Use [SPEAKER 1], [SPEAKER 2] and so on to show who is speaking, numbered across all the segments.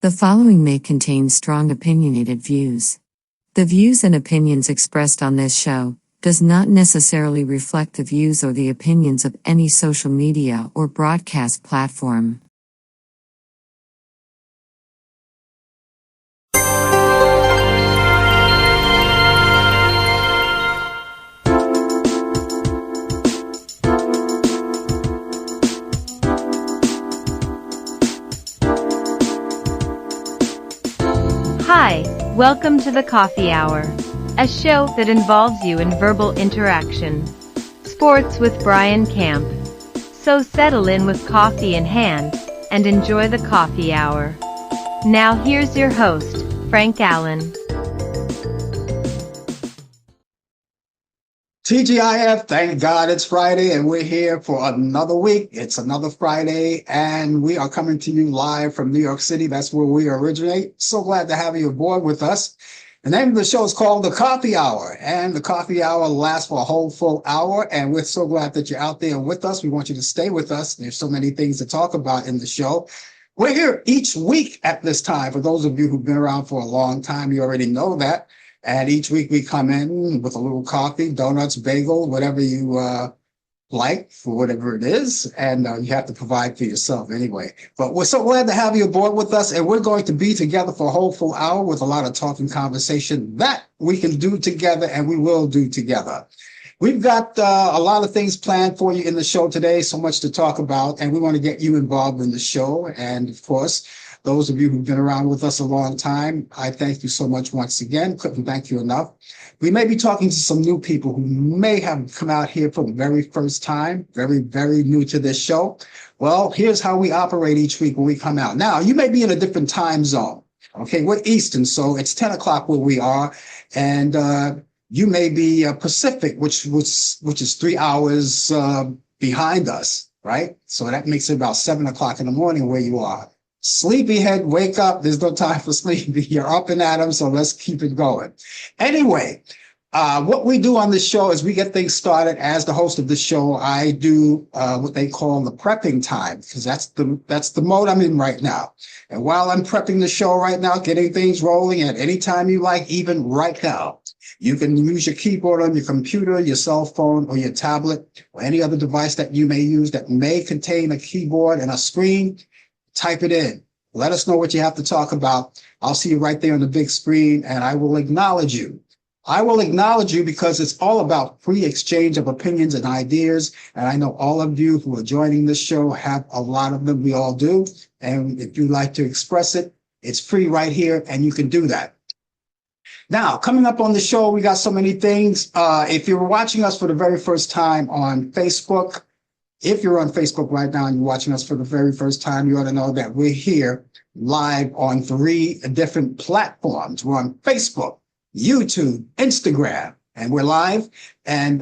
[SPEAKER 1] The following may contain strong opinionated views. The views and opinions expressed on this show does not necessarily reflect the views or the opinions of any social media or broadcast platform.
[SPEAKER 2] Hi, welcome to the Coffee Hour, a show that involves you in verbal interaction. Sports with Brian Camp. So settle in with coffee in hand and enjoy the Coffee Hour. Now here's your host, Frank Allan.
[SPEAKER 3] TGIF, thank God it's Friday and we're here for another week. It's another Friday and we are coming to you live from New York City. That's where we originate. So glad to have you aboard with us. The name of the show is called The Coffee Hour, and the Coffee Hour lasts for a whole full hour, and we're so glad that you're out there with us. We want you to stay with us. There's so many things to talk about in the show. We're here each week at this time. For those of you who've been around for a long time, you already know that. And each week we come in with a little coffee, donuts, bagel, whatever you like, for whatever it is. And you have to provide for yourself anyway. But we're so glad to have you aboard with us. And we're going to be together for a whole full hour with a lot of talking conversation that we can do together and we will do together. We've got a lot of things planned for you in the show today, so much to talk about. And we want to get you involved in the show. And of course, those of you who've been around with us a long time, I thank you so much once again. Couldn't thank you enough. We may be talking to some new people who may have come out here for the very first time, very, very new to this show. Well, here's how we operate each week when we come out. Now, you may be in a different time zone. Okay, we're Eastern, so it's 10 o'clock where we are. And you may be Pacific, which is 3 hours behind us, right? So that makes it about 7 o'clock in the morning where you are. Sleepyhead, wake up. There's no time for sleepy. You're up and at 'em, so let's keep it going. Anyway, what we do on this show is we get things started. As the host of the show, I do what they call the prepping time, because that's the mode I'm in right now. And while I'm prepping the show right now, getting things rolling at any time you like, even right now, you can use your keyboard on your computer, your cell phone, or your tablet, or any other device that you may use that may contain a keyboard and a screen. Type it in. Let us know what you have to talk about. I'll see you right there on the big screen, and I will acknowledge you. I will acknowledge you because it's all about free exchange of opinions and ideas. And I know all of you who are joining this show have a lot of them. We all do. And if you like to express it, it's free right here, and you can do that. Now, coming up on the show, we got so many things. If you're watching us for the very first time on Facebook, if you're on Facebook right now and you're watching us for the very first time, you ought to know that we're here live on 3 different platforms. We're on Facebook, YouTube, Instagram, and we're live. And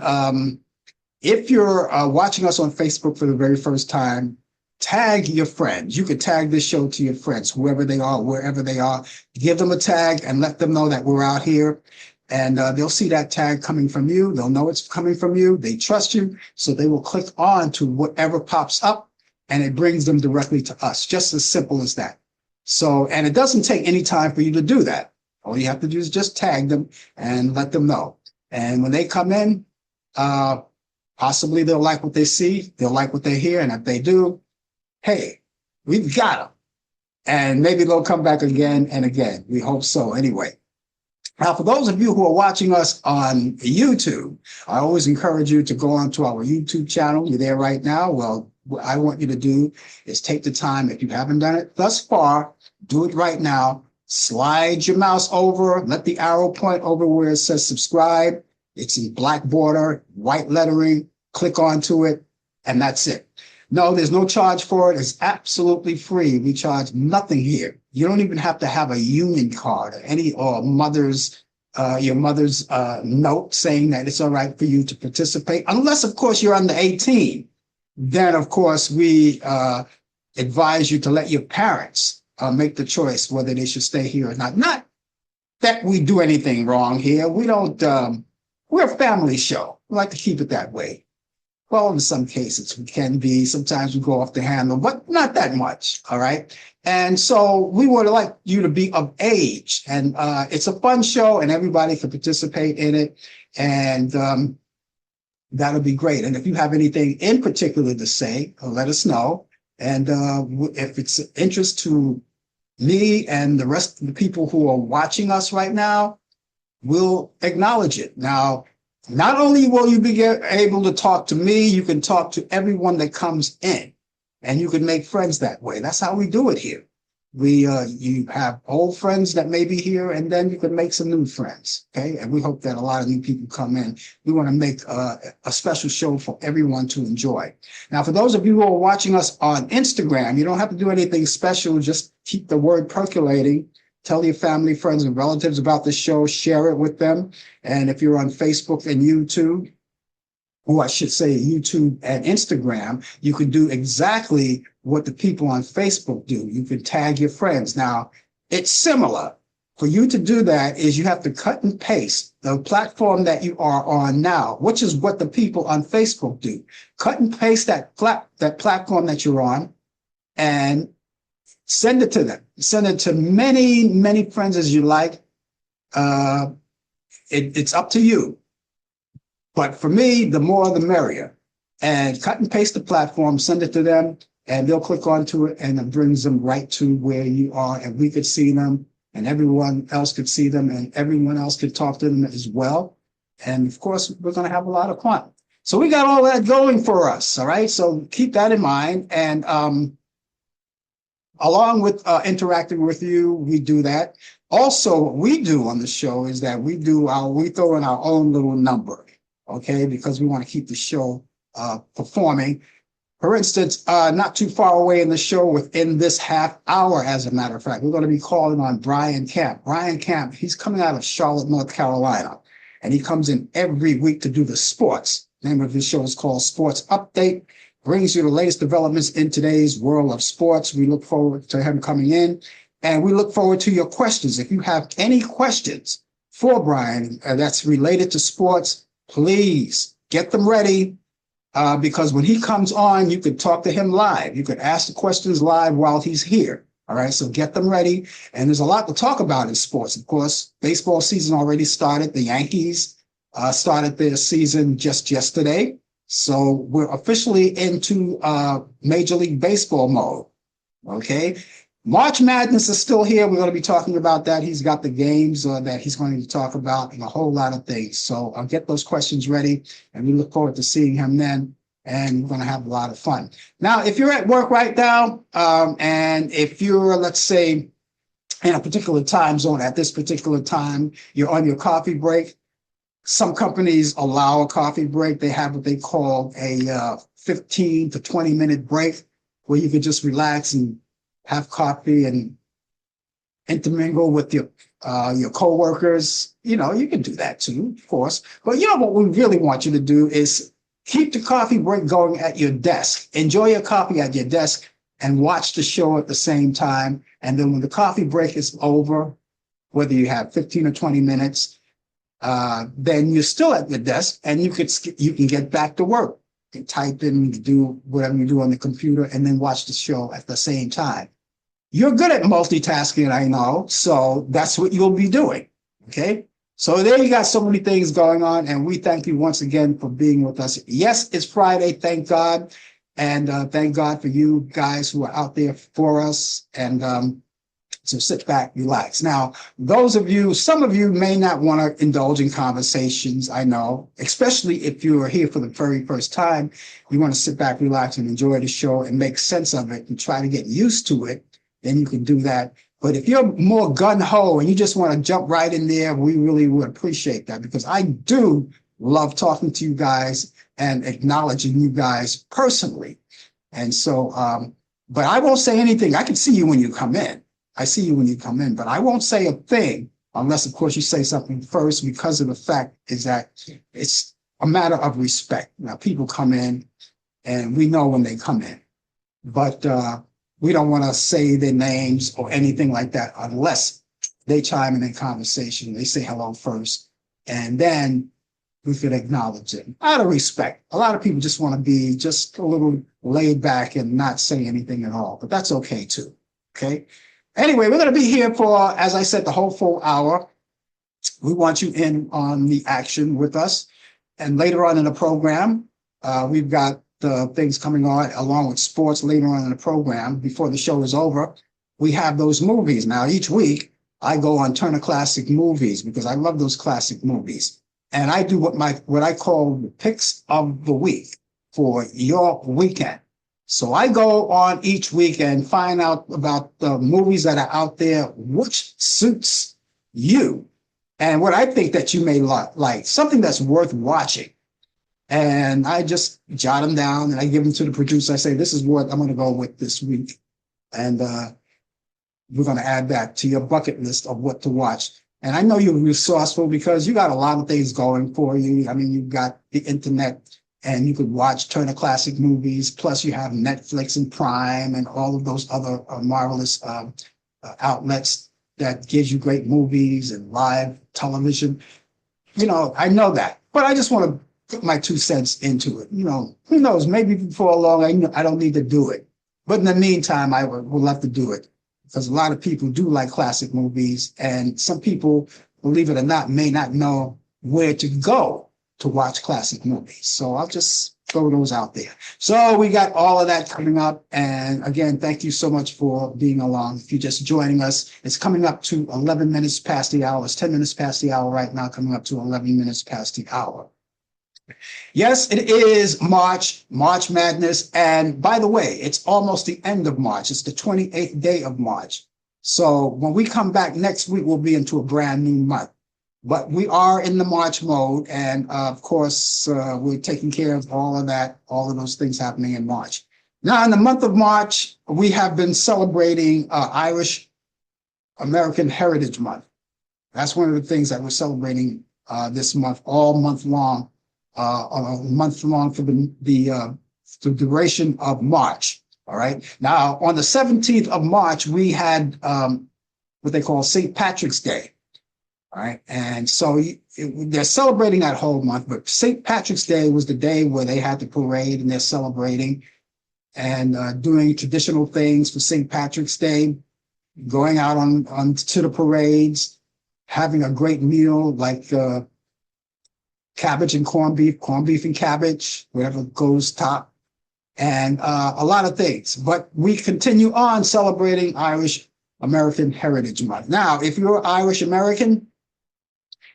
[SPEAKER 3] if you're watching us on Facebook for the very first time, tag your friends. You can tag this show to your friends, whoever they are, wherever they are. Give them a tag and let them know that we're out here. And they'll see that tag coming from you. They'll know it's coming from you. They trust you. So they will click on to whatever pops up and it brings them directly to us. Just as simple as that. So, and it doesn't take any time for you to do that. All you have to do is just tag them and let them know. And when they come in, possibly they'll like what they see. They'll like what they hear. And if they do, hey, we've got them. And maybe they'll come back again and again. We hope so anyway. Now, for those of you who are watching us on YouTube, I always encourage you to go onto our YouTube channel. You're there right now. Well, what I want you to do is take the time. If you haven't done it thus far, do it right now. Slide your mouse over, let the arrow point over where it says subscribe. It's in black border, white lettering. Click onto it, and that's it. No, there's no charge for it. It's absolutely free. We charge nothing here. You don't even have to have a union card or your mother's note saying that it's all right for you to participate, unless, of course, you're under 18. Then, of course, we advise you to let your parents make the choice whether they should stay here or not. Not that we do anything wrong here. We don't. We're a family show. We like to keep it that way. Well, in some cases we can be. Sometimes we go off the handle, but not that much. All right. And so we would like you to be of age, and it's a fun show, and everybody can participate in it, and that'll be great. And if you have anything in particular to say, let us know. And if it's of interest to me and the rest of the people who are watching us right now, we'll acknowledge it. Now, not only will you be able to talk to me, you can talk to everyone that comes in, and you can make friends that way. That's how we do it here. You have old friends that may be here, and then you can make some new friends. Okay. And we hope that a lot of new people come in. We want to make a special show for everyone to enjoy. Now, for those of you who are watching us on Instagram, you don't have to do anything special. Just keep the word percolating. Tell your family, friends, and relatives about the show. Share it with them. And if you're on Facebook and YouTube, or I should say YouTube and Instagram, you can do exactly what the people on Facebook do. You can tag your friends. Now, it's similar. For you to do that is you have to cut and paste the platform that you are on now, which is what the people on Facebook do. Cut and paste that platform that you're on and send it to them. Send it to many, many friends as you like. It's up to you. But for me, the more the merrier. And cut and paste the platform, send it to them, and they'll click onto it, and it brings them right to where you are, and we could see them, and everyone else could see them, and everyone else could talk to them as well. And of course, we're going to have a lot of fun. So we got all that going for us. All right. So keep that in mind. And along with interacting with you, we do that. Also, what we do on the show is that we throw in our own little number. Okay, because we want to keep the show performing. For instance, not too far away in the show, within this half hour, as a matter of fact, we're going to be calling on Brian Camp. Brian Camp, he's coming out of Charlotte, North Carolina, and he comes in every week to do the sports. The name of his show is called Sports Update. Brings you the latest developments in today's world of sports. We look forward to him coming in, and we look forward to your questions. If you have any questions for Brian that's related to sports, please get them ready, because when he comes on, you could talk to him live. You could ask the questions live while he's here. All right, so get them ready. And there's a lot to talk about in sports. Of course, baseball season already started. The Yankees started their season just yesterday. So we're officially into Major League Baseball mode. Okay. March Madness is still here. We're going to be talking about that. He's got the games that he's going to talk about and a whole lot of things. So I'll get those questions ready, and we look forward to seeing him then, and we're going to have a lot of fun. Now, if you're at work right now, and if you're, let's say, in a particular time zone at this particular time, you're on your coffee break. Some companies allow a coffee break. They have what they call a 15 to 20-minute break where you can just relax and have coffee and intermingle with your coworkers. You know, you can do that too, of course. But you know what we really want you to do is keep the coffee break going at your desk. Enjoy your coffee at your desk and watch the show at the same time. And then when the coffee break is over, whether you have 15 or 20 minutes, then you're still at your desk, and you can get back to work. You can type in, do whatever you do on the computer, and then watch the show at the same time. You're good at multitasking, I know, so that's what you'll be doing, okay? So there you got so many things going on, and we thank you once again for being with us. Yes, it's Friday, thank God, and thank God for you guys who are out there for us, and so sit back, relax. Now, some of you may not want to indulge in conversations, I know, especially if you are here for the very first time. You want to sit back, relax, and enjoy the show and make sense of it and try to get used to it. Then you can do that. But if you're more gung-ho and you just want to jump right in there, we really would appreciate that, because I do love talking to you guys and acknowledging you guys personally. And so, but I won't say anything. I can see you when you come in. I see you when you come in, but I won't say a thing unless, of course, you say something first, because of the fact is that it's a matter of respect. Now, people come in and we know when they come in, but we don't want to say their names or anything like that unless they chime in conversation. They say hello first, and then we could acknowledge it out of respect. A lot of people just want to be just a little laid back and not say anything at all, but that's okay too. Okay. Anyway, we're going to be here for, as I said, the whole full hour. We want you in on the action with us. And later on in the program, we've got things coming on along with sports later on in the program. Before the show is over, we have those movies. Now, each week, I go on Turner Classic Movies because I love those classic movies. And I do what I call the picks of the week for your weekend. So I go on each week and find out about the movies that are out there, which suits you, and what I think that you may like, something that's worth watching. And I just jot them down and I give them to the producer. I say, this is what I'm going to go with this week. And we're going to add that to your bucket list of what to watch. And I know you're resourceful because you got a lot of things going for you. I mean, you've got the internet and you could watch Turner Classic Movies. Plus you have Netflix and Prime and all of those other marvelous outlets that gives you great movies and live television. You know, I know that, but I just want to put my 2 cents into it. You know, who knows? Maybe before long, I don't need to do it. But in the meantime, I will have to do it because a lot of people do like classic movies. And some people, believe it or not, may not know where to go to watch classic movies. So I'll just throw those out there. So we got all of that coming up. And again, thank you so much for being along. If you're just joining us, it's coming up to 11 minutes past the hour. It's 10 minutes past the hour right now, coming up to 11 minutes past the hour. Yes, it is March Madness. And by the way, it's almost the end of March. It's the 28th day of March. So when we come back next week, we'll be into a brand new month. But we are in the March mode. And of course, we're taking care of all of that, all of those things happening in March. Now, in the month of March, we have been celebrating Irish American Heritage Month. That's one of the things that we're celebrating this month, all month long. A month long for the duration of March. All right. Now, on the 17th of March, we had what they call St. Patrick's Day. All right. And so they're celebrating that whole month, but St. Patrick's Day was the day where they had the parade and they're celebrating and doing traditional things for St. Patrick's Day, going out on to the parades, having a great meal like cabbage and corned beef and cabbage, whatever goes top, and a lot of things. But we continue on celebrating Irish American Heritage Month. Now, if you're Irish American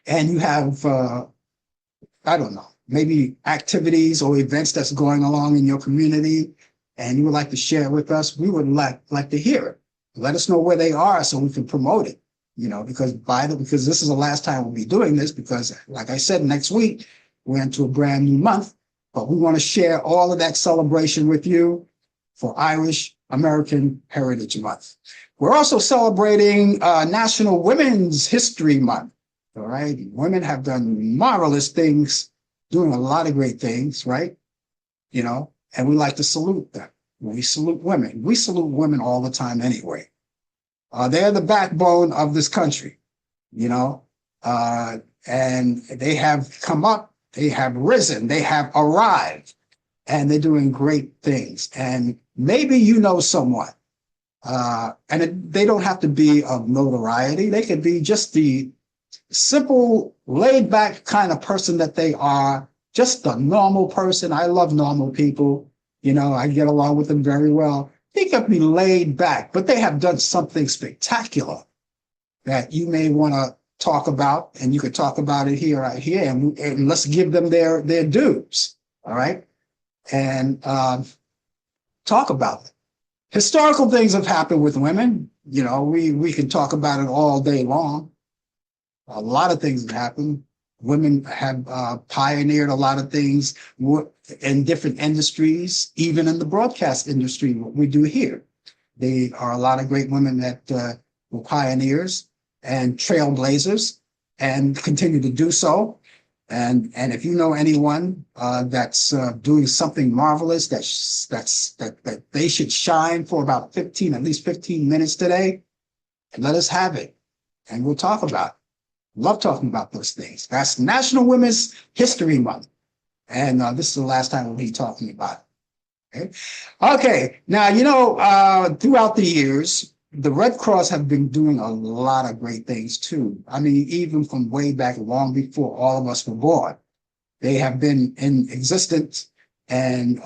[SPEAKER 3] and you have, I don't know, maybe activities or events that's going along in your community and you would like to share with us, we would like to hear it. Let us know where they are so we can promote it. You know, because this is the last time we'll be doing this because, like I said, next week we're into a brand new month, but we want to share all of that celebration with you for Irish American Heritage Month. We're also celebrating National Women's History Month. All right. Women have done marvelous things, doing a lot of great things, right? You know, and we like to salute them. We salute women. We salute women all the time anyway. They're the backbone of this country, you know, and they have come up, they have risen, they have arrived, and they're doing great things. And maybe you know someone, they don't have to be of notoriety. They could be just the simple, laid back kind of person that they are, just a normal person. I love normal people. You know, I get along with them very well. They could be laid back, but they have done something spectacular that you may want to talk about, and you could talk about it right here, and let's give them their dues, all right? And talk about it. Historical things have happened with women. You know, we can talk about it all day long. A lot of things have happened. Women have pioneered a lot of things in different industries, even in the broadcast industry, what we do here. There are a lot of great women that were pioneers and trailblazers and continue to do so. And if you know anyone that's doing something marvelous that they should shine for about at least 15 minutes today, let us have it and we'll talk about it. Love talking about those things. That's National Women's History Month. And this is the last time we'll be talking about it. Okay. Now, throughout the years, the Red Cross have been doing a lot of great things too. I mean, even from way back, long before all of us were born, they have been in existence, and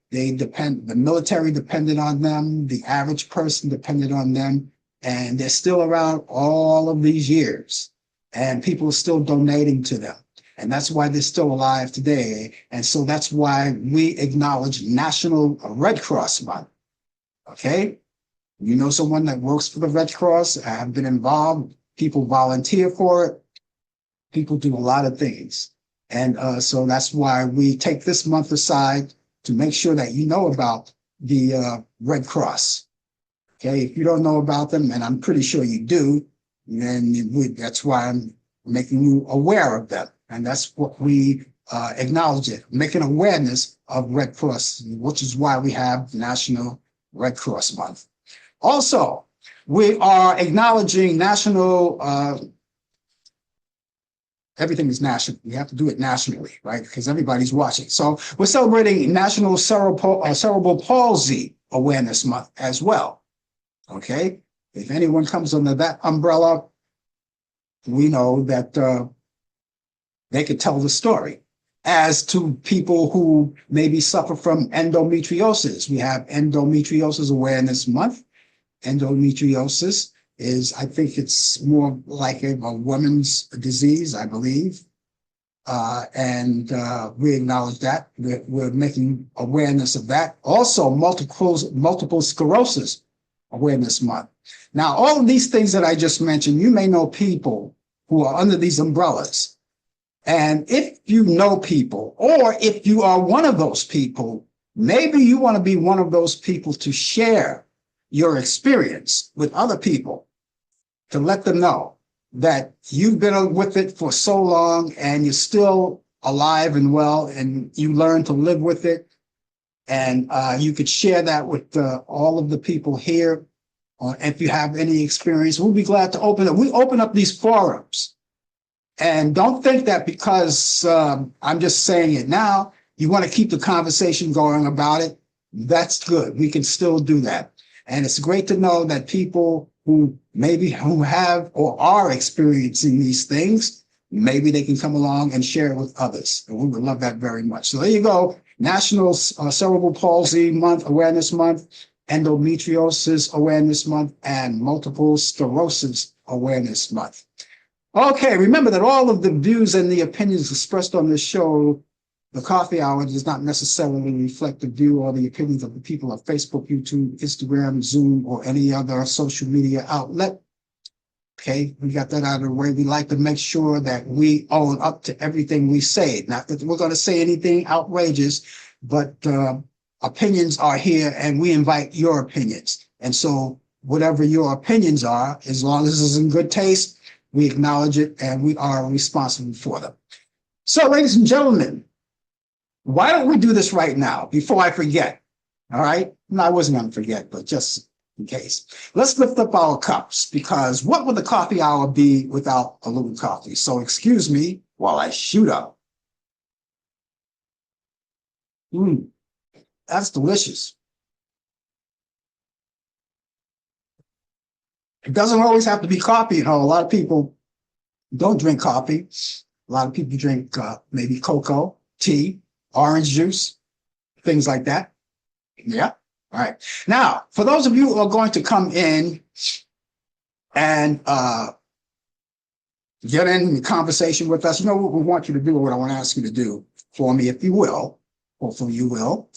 [SPEAKER 3] the military depended on them, the average person depended on them, and they're still around all of these years, and people are still donating to them. And that's why they're still alive today. And so that's why we acknowledge National Red Cross Month. Okay? You know someone that works for the Red Cross, have been involved, people volunteer for it, people do a lot of things. And so that's why we take this month aside to make sure that you know about the Red Cross. Okay? If you don't know about them, and I'm pretty sure you do, then that's why I'm making you aware of them. And that's what we acknowledge it, making awareness of Red Cross, which is why we have National Red Cross Month. Also, we are acknowledging everything is national. We have to do it nationally, right? Because everybody's watching. So we're celebrating National Cerebral Palsy Awareness Month as well. Okay? If anyone comes under that umbrella, we know that they could tell the story. As to people who maybe suffer from endometriosis, we have Endometriosis Awareness Month. Endometriosis is, I think it's more like a woman's disease, I believe. And we acknowledge that. We're making awareness of that. Also, multiple sclerosis Awareness Month. Now, all of these things that I just mentioned, you may know people who are under these umbrellas. And if you know people, or if you are one of those people, maybe you want to be one of those people to share your experience with other people, to let them know that you've been with it for so long and you're still alive and well, and you learn to live with it. And you could share that with all of the people here. If you have any experience, we'll be glad to open it. We open up these forums. And don't think that because I'm just saying it now, you want to keep the conversation going about it. That's good. We can still do that. And it's great to know that people who have or are experiencing these things, maybe they can come along and share it with others. And we would love that very much. So there you go. National Cerebral Palsy Month, Awareness Month, Endometriosis Awareness Month, and Multiple Sclerosis Awareness Month. Okay, remember that all of the views and the opinions expressed on this show, the Coffee Hour, does not necessarily reflect the view or the opinions of the people of Facebook, YouTube, Instagram, Zoom, or any other social media outlet. Okay, we got that out of the way. We like to make sure that we own up to everything we say. Not that we're going to say anything outrageous, but opinions are here, and we invite your opinions. And so whatever your opinions are, as long as it's in good taste, we acknowledge it, and we are responsible for them. So, ladies and gentlemen, why don't we do this right now before I forget? All right? No, I wasn't going to forget, but just in case. Let's lift up our cups, because what would the coffee hour be without a little coffee? So excuse me while I shoot up. That's delicious. It doesn't always have to be coffee. You know, a lot of people don't drink coffee. A lot of people drink maybe cocoa, tea, orange juice, things like that. Yeah. All right. Now, for those of you who are going to come in and get in the conversation with us, you know what we want you to do, or what I want to ask you to do for me, if you will. Hopefully you will.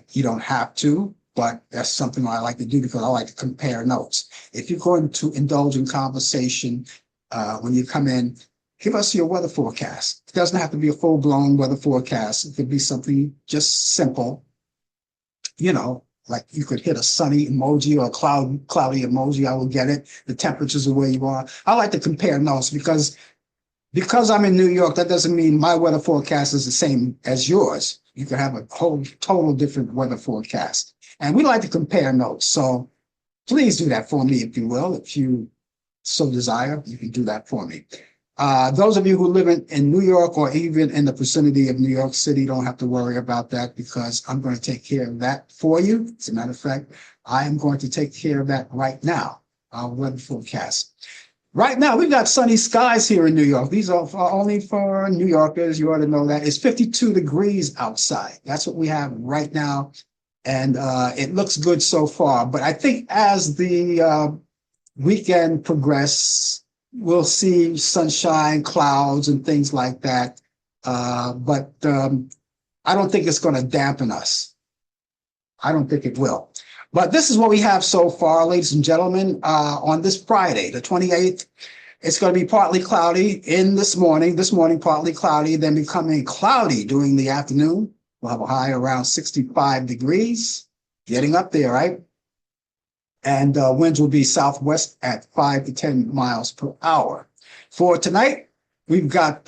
[SPEAKER 3] You don't have to, but that's something I like to do because I like to compare notes. If you're going to indulge in conversation when you come in, give us your weather forecast. It doesn't have to be a full-blown weather forecast. It could be something just simple. You know, like you could hit a sunny emoji or a cloudy emoji. I will get it. The temperatures are where you are. I like to compare notes because I'm in New York, that doesn't mean my weather forecast is the same as yours. You could have a whole total different weather forecast. And we like to compare notes. So please do that for me, if you will. If you so desire, you can do that for me. Those of you who live in New York or even in the vicinity of New York City don't have to worry about that because I'm going to take care of that for you. As a matter of fact, I am going to take care of that right now. Our weather forecast. Right now, we've got sunny skies here in New York. These are only for New Yorkers. You ought to know that. It's 52 degrees outside. That's what we have right now. And it looks good so far. But I think as the weekend progresses, we'll see sunshine, clouds, and things like that. But I don't think it's going to dampen us. I don't think it will. But this is what we have so far, ladies and gentlemen. On this Friday, the 28th, it's going to be partly cloudy in this morning. This morning, partly cloudy, then becoming cloudy during the afternoon. We'll have a high around 65 degrees, getting up there, right? And winds will be southwest at 5 to 10 miles per hour. For tonight, we've got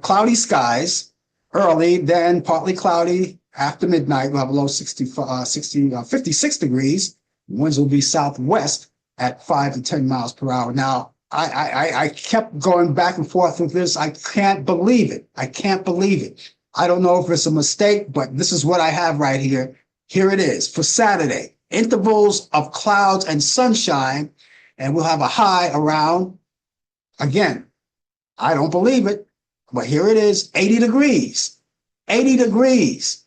[SPEAKER 3] cloudy skies early, then partly cloudy after midnight. We'll have a low 56 degrees. Winds will be southwest at 5 to 10 miles per hour. Now, I kept going back and forth with this. I can't believe it. I can't believe it. I don't know if it's a mistake, but this is what I have right here. Here it is for Saturday. Intervals of clouds and sunshine, and we'll have a high around, again, I don't believe it, but here it is, 80 degrees. 80 degrees.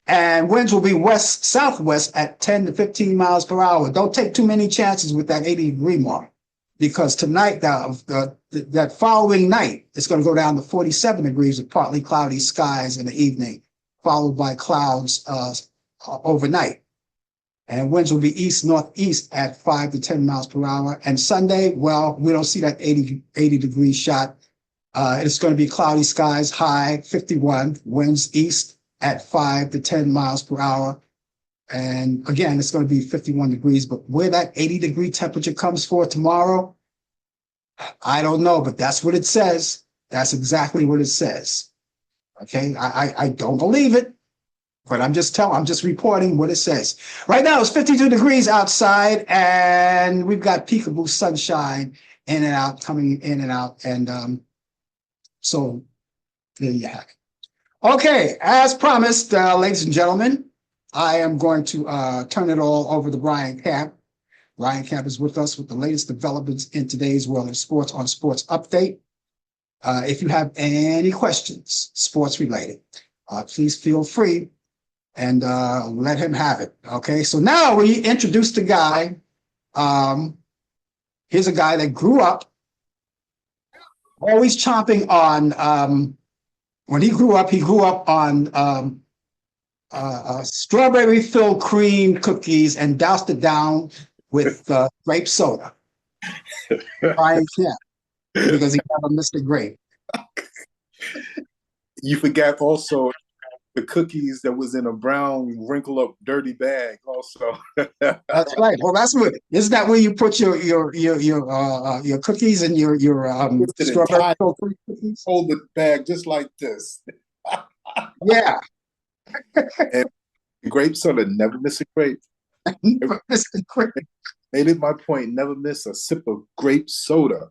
[SPEAKER 3] And winds will be west-southwest at 10 to 15 miles per hour. Don't take too many chances with that 80-degree mark, because tonight, that following night, it's going to go down to 47 degrees with partly cloudy skies in the evening, followed by clouds overnight. And winds will be east-northeast at 5 to 10 miles per hour. And Sunday, well, we don't see that 80-degree shot. It's going to be cloudy skies, high 51, winds east at 5 to 10 miles per hour. And again, it's going to be 51 degrees. But where that 80-degree temperature comes for tomorrow, I don't know, but that's what it says. That's exactly what it says. Okay, I don't believe it. But I'm just reporting what it says. Right now, it's 52 degrees outside, and we've got peekaboo sunshine in and out, coming in and out. And so there you have it. Okay, as promised, ladies and gentlemen, I am going to turn it all over to Brian Camp. Brian Camp is with us with the latest developments in today's world of sports on Sports Update. If you have any questions, sports related, please feel free and let him have it. Okay, so now we introduce the guy. Here's a guy that grew up always chomping on. When he grew up on strawberry-filled cream cookies and doused it down with grape soda. Brian Kemp, because he never missed a grape.
[SPEAKER 4] You forgot also the cookies that was in a brown, wrinkled up, dirty bag. Also,
[SPEAKER 3] that's right. Well, that's what. Isn't that where you put your cookies and your strawberry cookies?
[SPEAKER 4] Hold the bag just like this.
[SPEAKER 3] Yeah.
[SPEAKER 4] And grape soda, never miss a grape.
[SPEAKER 3] Never miss a grape.
[SPEAKER 4] Made it my point. Never miss a sip of grape soda.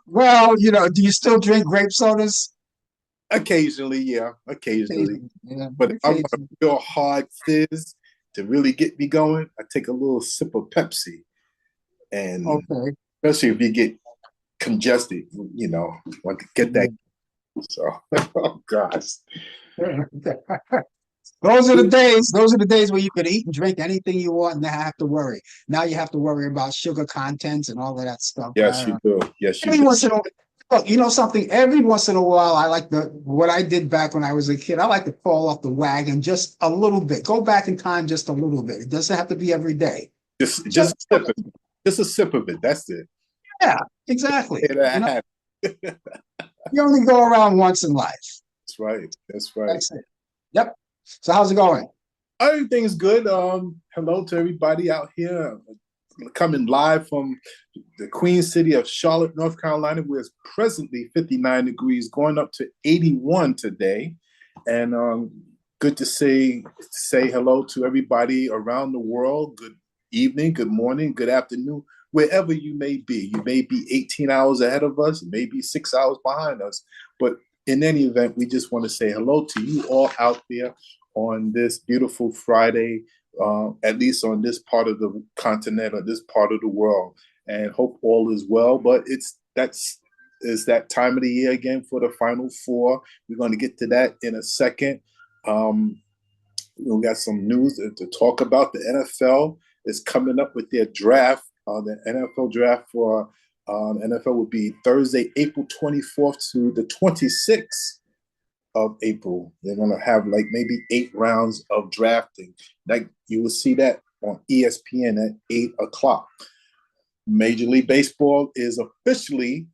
[SPEAKER 3] Well, do you still drink grape sodas?
[SPEAKER 4] Occasionally, yeah. Occasionally.
[SPEAKER 3] Yeah,
[SPEAKER 4] but if I want a real hard fizz to really get me going, I take a little sip of Pepsi. And especially if you get congested, want to get that. So, oh gosh.
[SPEAKER 3] Those are the days where you could eat and drink anything you want and not have to worry. Now you have to worry about sugar contents and all of that stuff.
[SPEAKER 4] Yes, you do. Yes, you
[SPEAKER 3] do.
[SPEAKER 4] Every
[SPEAKER 3] once in a while, look, you know something? Every once in a while, I like what I did back when I was a kid. I like to fall off the wagon just a little bit. Go back in time just a little bit. It doesn't have to be every day.
[SPEAKER 4] Just a sip of it. That's it.
[SPEAKER 3] Yeah, exactly. You only go around once in life.
[SPEAKER 4] That's right.
[SPEAKER 3] That's it. Yep. So how's it going?
[SPEAKER 4] Everything's good. Hello to everybody out here. Coming live from the Queen City of Charlotte, North Carolina, where it's presently 59 degrees, going up to 81 today. And good to say hello to everybody around the world. Good evening, good morning, good afternoon, wherever you may be. You may be 18 hours ahead of us, maybe 6 hours behind us. But in any event, we just want to say hello to you all out there on this beautiful Friday, at least on this part of the continent or this part of the world, and hope all is well. But it's that time of the year again for the Final Four. We're going to get to that in a second. We got some news to talk about. The NFL is coming up with their draft. The NFL draft for NFL would be Thursday, April 24th to the 26th of April. They're going to have like maybe 8 rounds of drafting. Like you will see that on ESPN at 8 o'clock. Major League Baseball is officially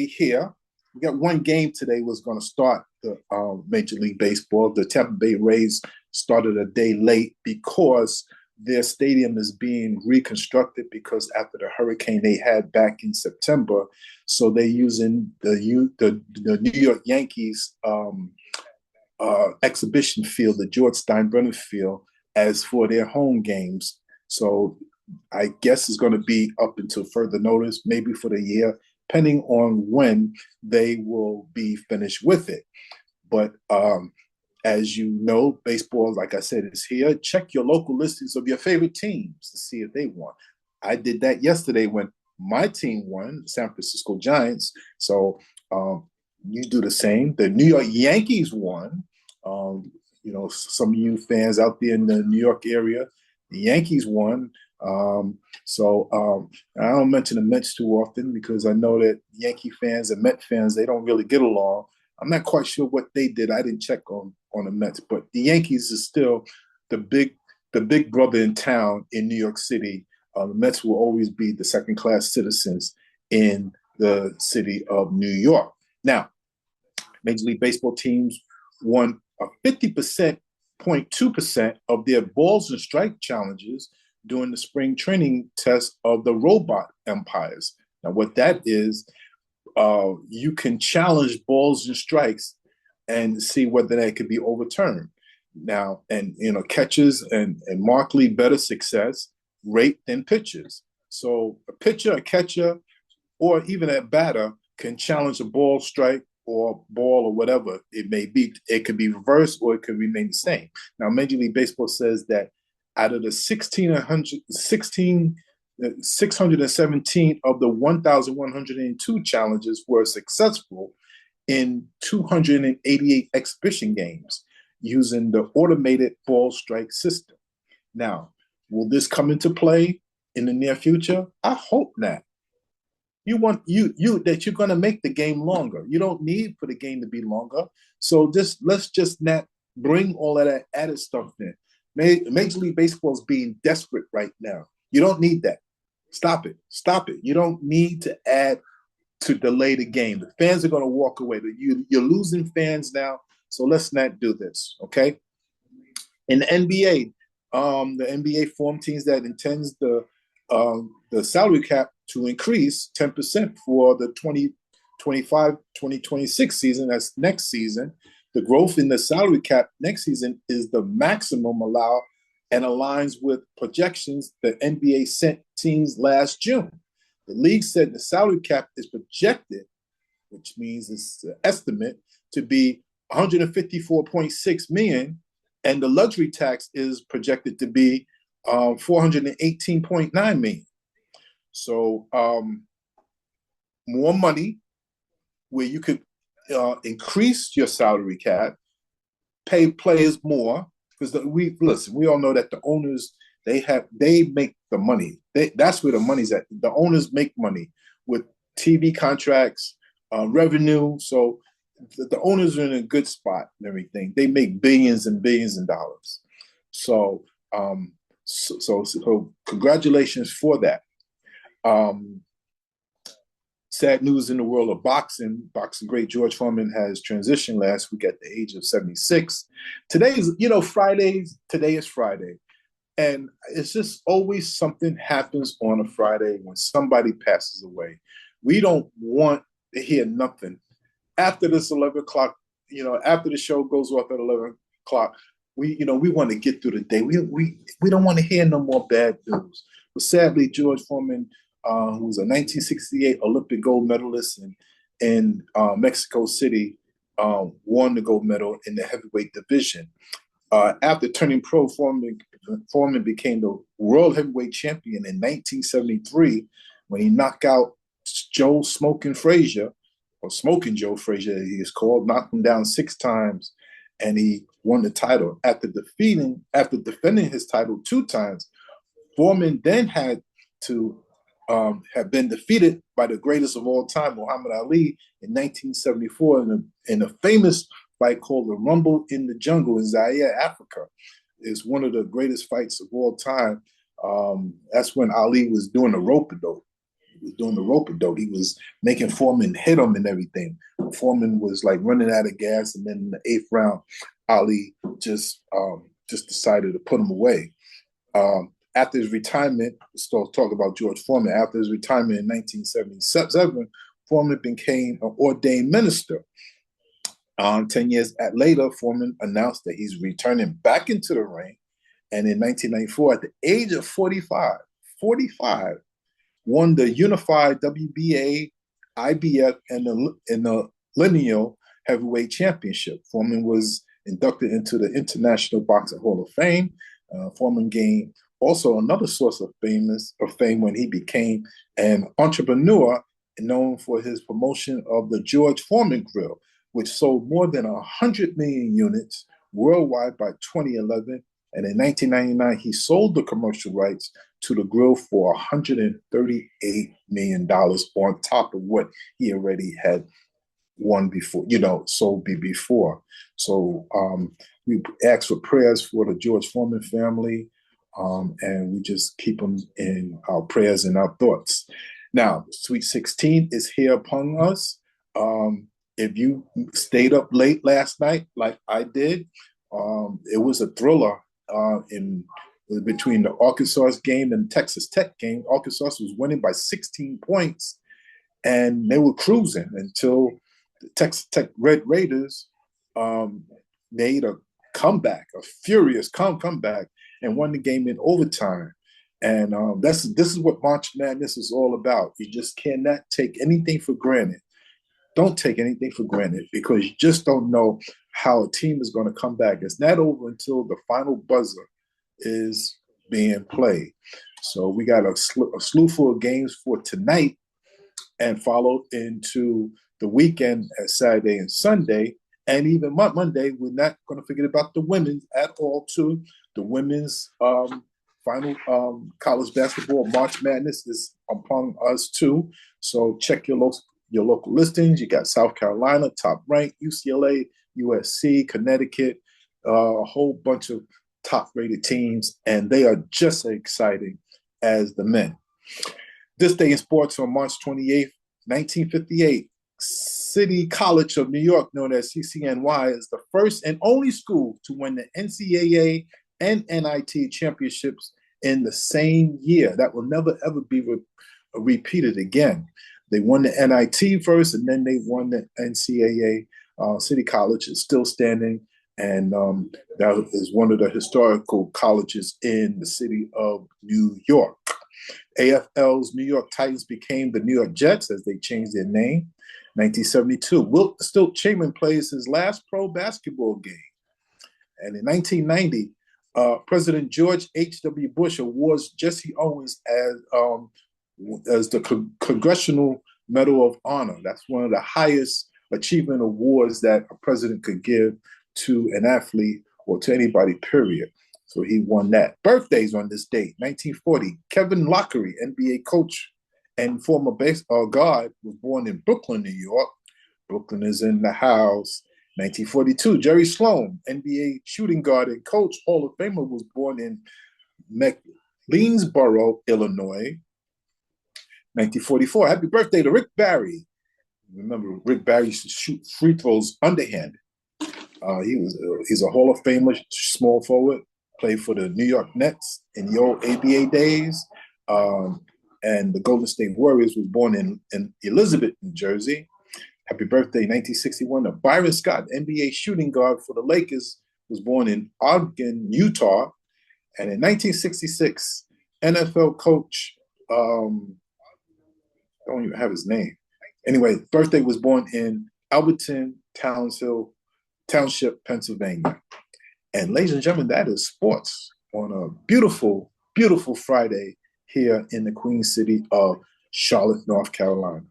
[SPEAKER 4] here. We got one game today was going to start the Major League Baseball. The Tampa Bay Rays started a day late because their stadium is being reconstructed because after the hurricane they had back in September, so they're using the New York Yankees exhibition field, the George Steinbrenner Field, as for their home games. So I guess it's going to be up until further notice, maybe for the year, depending on when they will be finished with it. But as you know, baseball, like I said, is here. Check your local listings of your favorite teams to see if they won. I did that yesterday when my team won, the San Francisco Giants. So you do the same. The New York Yankees won. Some of you fans out there in the New York area, the Yankees won. I don't mention the Mets too often because I know that Yankee fans and Met fans, they don't really get along. I'm not quite sure what they did. I didn't check on the Mets, but the Yankees is still the big brother in town in New York City. The Mets will always be the second-class citizens in the city of New York. Now, Major League Baseball teams won a 50.2% of their balls and strike challenges during the spring training test of the robot umpires. Now, what that is, you can challenge balls and strikes and see whether that could be overturned. Now, and catchers and markedly better success rate than pitchers. So a pitcher, a catcher, or even a batter can challenge a ball strike or ball or whatever it may be. It could be reversed or it could remain the same. Now, Major League Baseball says that out of the 617 of the 1,102 challenges were successful in 288 exhibition games using the automated ball strike system. Now, will this come into play in the near future? I hope not. You want that you're going to make the game longer. You don't need for the game to be longer. So let's just not bring all of that added stuff in. Major League Baseball is being desperate right now. You don't need that. Stop it. You don't need to add to delay the game. The fans are going to walk away. You're losing fans now, so let's not do this, okay? In the NBA, the NBA formed teams that intends the salary cap to increase 10% for the 2025-2026 season. That's next season. The growth in the salary cap next season is the maximum allowed and aligns with projections the NBA sent teams last June. The league said the salary cap is projected, which means it's an estimate, to be $154.6 million, and the luxury tax is projected to be $418.9 million. So more money where you could increase your salary cap, pay players more, because we all know that the owners they make the money. That's where the money's at. The owners make money with TV contracts, revenue. So the owners are in a good spot and everything. They make billions and billions of dollars. So congratulations for that. Sad news in the world of boxing. Boxing great George Foreman has transitioned last week at the age of 76. Today is Friday. And it's just always something happens on a Friday when somebody passes away. We don't want to hear nothing. After this 11 o'clock, after the show goes off at 11 o'clock, we want to get through the day. We don't want to hear no more bad news. But sadly, George Foreman, who was a 1968 Olympic gold medalist in Mexico City, won the gold medal in the heavyweight division. After turning pro, Foreman became the world heavyweight champion in 1973 when he knocked out Joe Smoking Frazier, or Smoking Joe Frazier, he is called, knocked him down 6 times, and he won the title. After defending his title 2 times, Foreman then had to have been defeated by the greatest of all time, Muhammad Ali, in 1974 in a famous fight called the Rumble in the Jungle in Zaire, Africa. It's one of the greatest fights of all time. That's when Ali was doing the rope-a-dope. He was making Foreman hit him and everything. Foreman was like running out of gas, and then in the 8th round, Ali just decided to put him away. After his retirement, let's talk about George Foreman. After his retirement in 1977, Foreman became an ordained minister. 10 years later, Foreman announced that he's returning back into the ring. And in 1994, at the age of 45, won the unified WBA, IBF, and the lineal heavyweight championship. Foreman was inducted into the International Boxing Hall of Fame. Foreman gained also another source of fame when he became an entrepreneur known for his promotion of the George Foreman Grill, which sold more than 100 million units worldwide by 2011. And in 1999, he sold the commercial rights to the grill for $138 million on top of what he already had won before, sold before. So we ask for prayers for the George Foreman family, and we just keep them in our prayers and our thoughts. Now, Sweet 16 is here upon us. If you stayed up late last night, like I did, it was a thriller between the Arkansas game and Texas Tech game. Arkansas was winning by 16 points, and they were cruising until the Texas Tech Red Raiders made a comeback, a furious comeback, and won the game in overtime. And this is what March Madness is all about. You just cannot take anything for granted. Don't take anything for granted, because you just don't know how a team is going to come back. It's not over until the final buzzer is being played. So we got a slew full of games for tonight, and followed into the weekend at Saturday and Sunday. And even Monday, we're not going to forget about the women's at all, too. The women's final college basketball March Madness is upon us, too. So check your local listings. You got South Carolina, top ranked, UCLA, USC, Connecticut, a whole bunch of top-rated teams, and they are just as exciting as the men. This day in sports on March 28th, 1958, City College of New York, known as CCNY, is the first and only school to win the NCAA and NIT championships in the same year. That will never, ever be repeated again. They won the NIT first, and then they won the NCAA. City College is still standing, and that is one of the historical colleges in the city of New York. AFL's New York Titans became the New York Jets as they changed their name. 1972, Wilt Stilt Chamberlain plays his last pro basketball game. And in 1990, President George H.W. Bush awards Jesse Owens as the Congressional Medal of Honor. That's one of the highest achievement awards that a president could give to an athlete or to anybody, period. So he won that. Birthdays on this date, 1940. Kevin Lockery, NBA coach and former guard, was born in Brooklyn, New York. Brooklyn is in the house. 1942, Jerry Sloan, NBA shooting guard and coach, Hall of Famer, was born in McLeansboro, Illinois. 1944, happy birthday to Rick Barry. Remember, Rick Barry used to shoot free throws underhanded. He's a Hall of Famer, small forward, played for the New York Nets in the old ABA days. And the Golden State Warriors, was born in Elizabeth, New Jersey. Happy birthday, 1961. Byron Scott, NBA shooting guard for the Lakers, was born in Ogden, Utah. And in 1966, NFL coach. I don't even have his name. Anyway, birthday was born in Alberton Township, Pennsylvania. And ladies and gentlemen, that is sports on a beautiful, beautiful Friday here in the Queen City of Charlotte, North Carolina.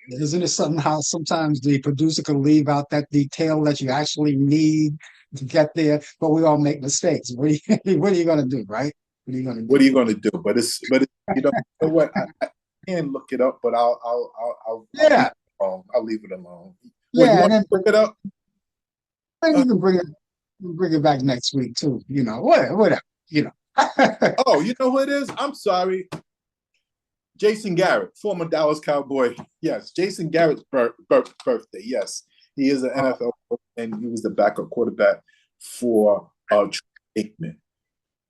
[SPEAKER 3] Isn't it something how sometimes the producer can leave out that detail that you actually need to get there, but we all make mistakes. What are you going to do, right? What are you going to do?
[SPEAKER 4] What are you going to do? But it's you know what, I can look it up, but
[SPEAKER 3] Yeah,
[SPEAKER 4] I'll leave it alone. Well, you
[SPEAKER 3] yeah, and
[SPEAKER 4] want to
[SPEAKER 3] then
[SPEAKER 4] look it up?
[SPEAKER 3] you can bring it back next week too. You know, whatever. You know.
[SPEAKER 4] Oh, you know who it is? I'm sorry. Jason Garrett, former Dallas Cowboy. Yes, Jason Garrett's birthday. Yes, he is an NFL and he was the backup quarterback for Aikman.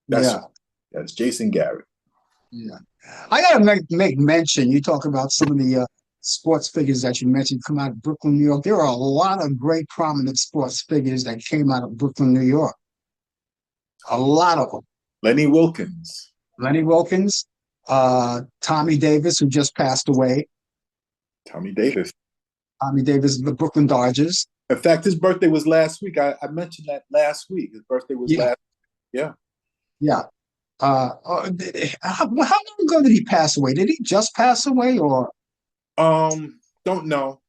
[SPEAKER 4] That's Jason Garrett.
[SPEAKER 3] Yeah, I gotta make mention. You talk about some of the sports figures that you mentioned come out of Brooklyn, New York. There are a lot of great prominent sports figures that came out of Brooklyn, New York. A lot of them.
[SPEAKER 4] Lenny Wilkens.
[SPEAKER 3] Tommy Davis, who just passed away.
[SPEAKER 4] Tommy Davis,
[SPEAKER 3] the Brooklyn Dodgers.
[SPEAKER 4] In fact, his birthday was last week. I mentioned that last week. His birthday was last. Yeah.
[SPEAKER 3] Yeah. How long ago did he pass away? Did he just pass away or?
[SPEAKER 4] Don't know.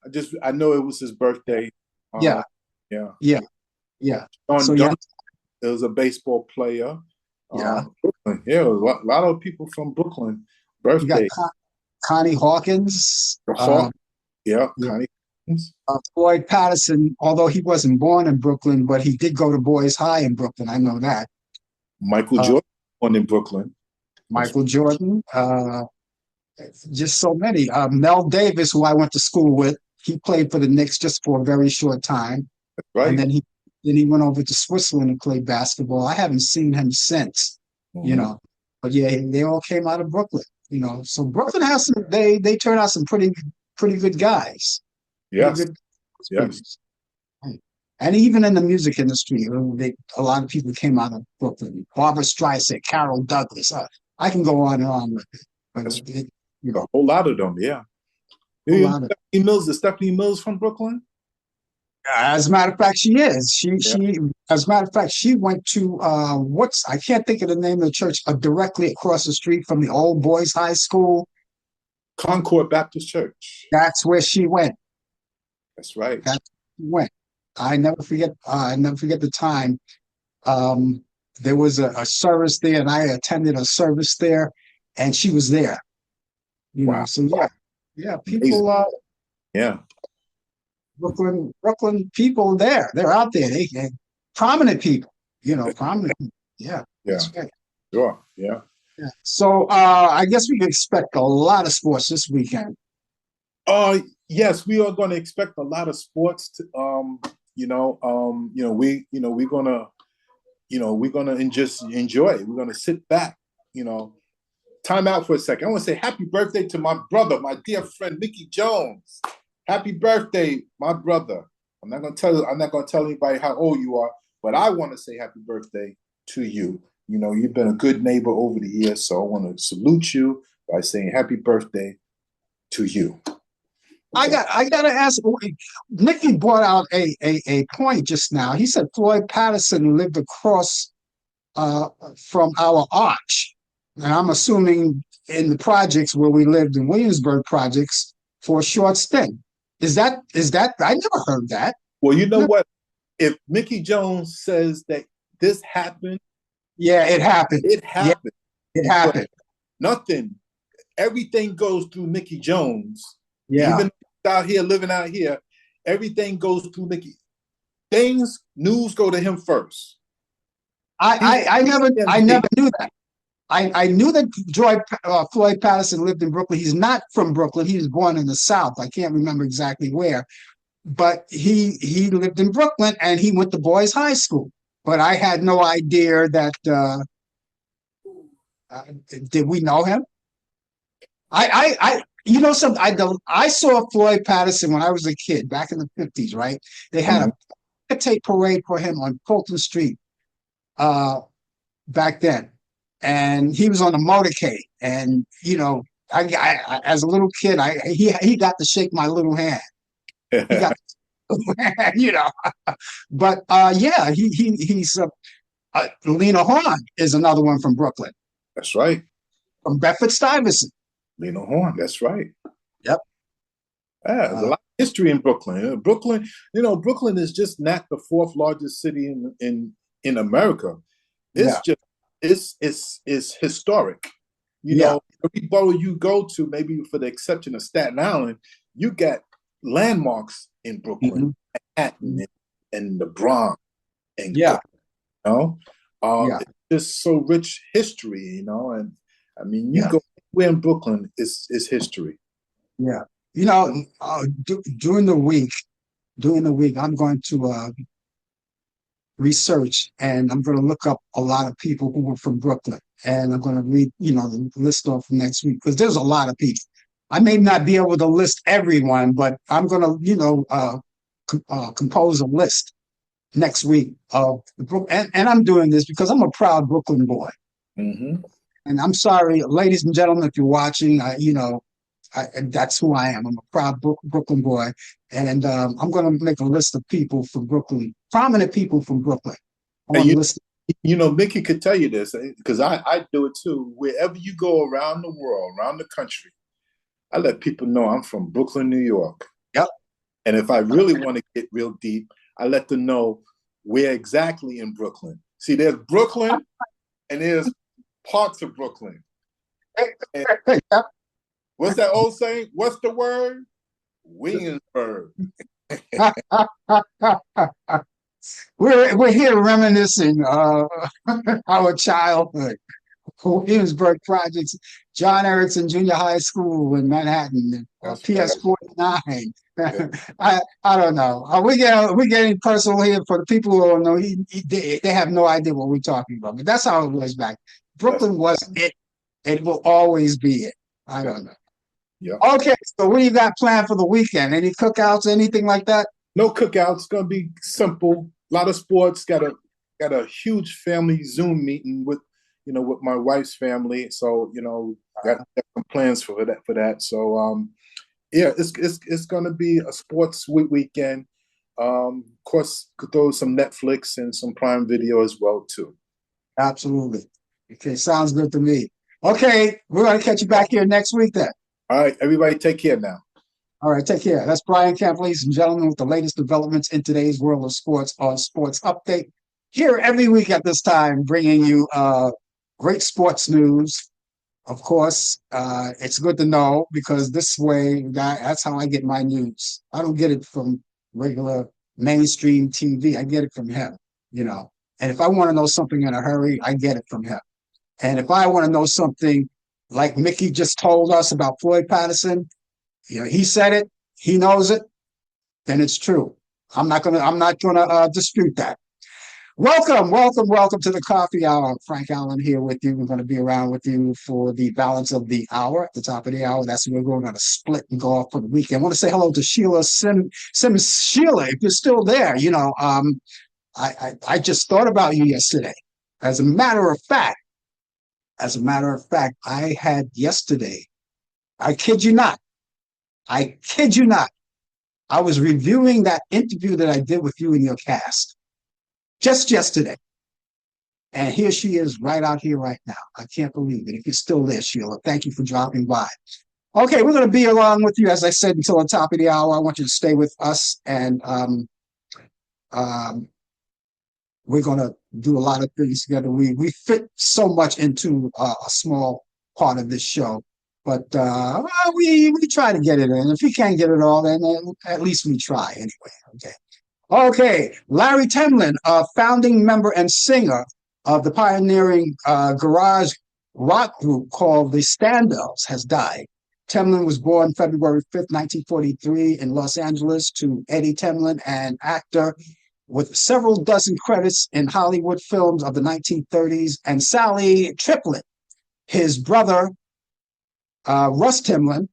[SPEAKER 4] I know it was his birthday.
[SPEAKER 3] Yeah.
[SPEAKER 4] John
[SPEAKER 3] So
[SPEAKER 4] Dunn, it was a baseball player. Brooklyn. Yeah, a lot of people from Brooklyn. Birthday.
[SPEAKER 3] You got Connie Hawkins.
[SPEAKER 4] Connie Hawkins.
[SPEAKER 3] Floyd Patterson, although he wasn't born in Brooklyn, but he did go to Boys High in Brooklyn. I know that.
[SPEAKER 4] Michael Jordan born in Brooklyn.
[SPEAKER 3] Michael Jordan. Just so many. Mel Davis, who I went to school with, he played for the Knicks just for a very short time.
[SPEAKER 4] That's right.
[SPEAKER 3] And then he went over to Switzerland and played basketball. I haven't seen him since, you know. But yeah, they all came out of Brooklyn, you know. So Brooklyn has some. They turn out some pretty good guys.
[SPEAKER 4] Yes.
[SPEAKER 3] Yes. And even in the music industry, a lot of people came out of Brooklyn. Barbra Streisand, Carol Douglas. I can go on and on with it. But
[SPEAKER 4] a whole lot of them, yeah. Stephanie Mills from Brooklyn?
[SPEAKER 3] As a matter of fact, she is. As a matter of fact, she went to I can't think of the name of the church, directly across the street from the old boys' high school.
[SPEAKER 4] Concord Baptist Church.
[SPEAKER 3] That's where she went.
[SPEAKER 4] That's right.
[SPEAKER 3] That's where she went. I never forget the time. There was a service there, and I attended a service there, and she was there. You know, so yeah, people. Brooklyn people there. They're out there. They prominent people. You know, prominent. Yeah.
[SPEAKER 4] Right. Sure. Yeah.
[SPEAKER 3] So I guess we can expect a lot of sports this weekend.
[SPEAKER 4] Yes, we are going to expect a lot of sports. We're gonna just enjoy it. We're gonna sit back. You know, time out for a second. I want to say happy birthday to my brother, my dear friend Mickey Jones. Happy birthday, my brother. I'm not gonna tell anybody how old you are, but I want to say happy birthday to you. You know, you've been a good neighbor over the years, so I want to salute you by saying happy birthday to you.
[SPEAKER 3] Okay. I gotta ask. Nicky brought out a point just now. He said Floyd Patterson lived across from our arch, and I'm assuming in the projects where we lived in Williamsburg projects for a short stint. Is that? I never heard that.
[SPEAKER 4] Well, you know what? If Mickey Jones says that this happened,
[SPEAKER 3] yeah, it happened.
[SPEAKER 4] It happened.
[SPEAKER 3] Yeah, it happened.
[SPEAKER 4] Nothing. Everything goes through Mickey Jones.
[SPEAKER 3] Yeah.
[SPEAKER 4] Even living out here, everything goes through Mickey. News go to him first.
[SPEAKER 3] I never knew that. I knew that Floyd Patterson lived in Brooklyn. He's not from Brooklyn. He was born in the South. I can't remember exactly where, but he lived in Brooklyn and he went to Boys High School. But I had no idea that. Did we know him? I saw Floyd Patterson when I was a kid back in the 50s. Right, they had a tape parade for him on Fulton Street back then. and he was on a motorcade. And as a little kid, he got to shake my little hand. He got, you know, but yeah, he's Lena Horne is another one from Brooklyn.
[SPEAKER 4] That's right.
[SPEAKER 3] From Bedford-Stuyvesant.
[SPEAKER 4] Lena Horne. That's right.
[SPEAKER 3] Yep.
[SPEAKER 4] Yeah, there's a lot of history in Brooklyn. Brooklyn is just not the fourth largest city in America. It's it's historic. Every borough you go to, maybe for the exception of Staten Island, you got landmarks in Brooklyn, Manhattan, and the Bronx, and it's just so rich history, and I mean, you go anywhere in Brooklyn, it's history.
[SPEAKER 3] Yeah. During the week, I'm going to research, and I'm going to look up a lot of people who were from Brooklyn, and I'm going to read, the list off next week, because there's a lot of people. I may not be able to list everyone, but I'm going to, compose a list next week of the Brooklyn, and I'm doing this because I'm a proud Brooklyn boy.
[SPEAKER 4] Mm-hmm.
[SPEAKER 3] And I'm sorry, ladies and gentlemen, if you're watching, that's who I am. I'm a proud Brooklyn boy. And I'm going to make a list of people from Brooklyn, prominent people from Brooklyn. I want to list.
[SPEAKER 4] Mickey could tell you this, because I do it too. Wherever you go around the world, around the country, I let people know I'm from Brooklyn, New York.
[SPEAKER 3] Yep.
[SPEAKER 4] And if I really want to get real deep, I let them know where exactly in Brooklyn. See, there's Brooklyn and there's parts of Brooklyn. And what's that old saying? What's the word? Williamsburg.
[SPEAKER 3] We're here reminiscing our childhood. Williamsburg projects, John Erickson Junior High School in Manhattan, PS 49. I don't know. We're getting personal here for the people who don't know. They have no idea what we're talking about. But that's how it was back. Brooklyn was it. It will always be it. I don't know.
[SPEAKER 4] Yeah.
[SPEAKER 3] Okay, so what do you got planned for the weekend? Any cookouts, anything like that?
[SPEAKER 4] No cookouts. It's gonna be simple. A lot of sports. Got a huge family Zoom meeting with my wife's family. So got some plans for that. So it's gonna be a sports weekend. Of course, could throw some Netflix and some Prime Video as well too.
[SPEAKER 3] Absolutely. Okay, sounds good to me. Okay, we're gonna catch you back here next week then.
[SPEAKER 4] All right, everybody, take care now.
[SPEAKER 3] All right, take care. That's Brian Camp, ladies and gentlemen, with the latest developments in today's world of sports on Sports Update. Here every week at this time, bringing you great sports news. Of course, it's good to know, because this way, that's how I get my news. I don't get it from regular mainstream TV. I get it from him, And if I want to know something in a hurry, I get it from him. And if I want to know something like Mickey just told us about Floyd Patterson, he said it, he knows it, then it's true. I'm not gonna dispute that. Welcome to the Coffee Hour. Frank Allan here with you. We're going to be around with you for the balance of the hour. At the top of the hour, that's when we're going to split and go off for the weekend. I want to say hello to Sheila Sims. Sheila, if you're still there, I just thought about you yesterday. As a matter of fact, I had yesterday, I kid you not, I was reviewing that interview that I did with you and your cast just yesterday. And here she is right out here right now. I can't believe it. If you're still there, Sheila, thank you for dropping by. Okay, we're going to be along with you, as I said, until the top of the hour. I want you to stay with us, and we're going to do a lot of things together. We fit so much into a small part of this show, but we try to get it in. If we can't get it all in, at least we try anyway. Okay. Larry Temlin, a founding member and singer of the pioneering garage rock group called the Standells, has died. Temlin was born February 5th, 1943 in Los Angeles to Eddie Temlin, an actor with several dozen credits in Hollywood films of the 1930s, and Sally Triplett, his brother, Russ Temlin,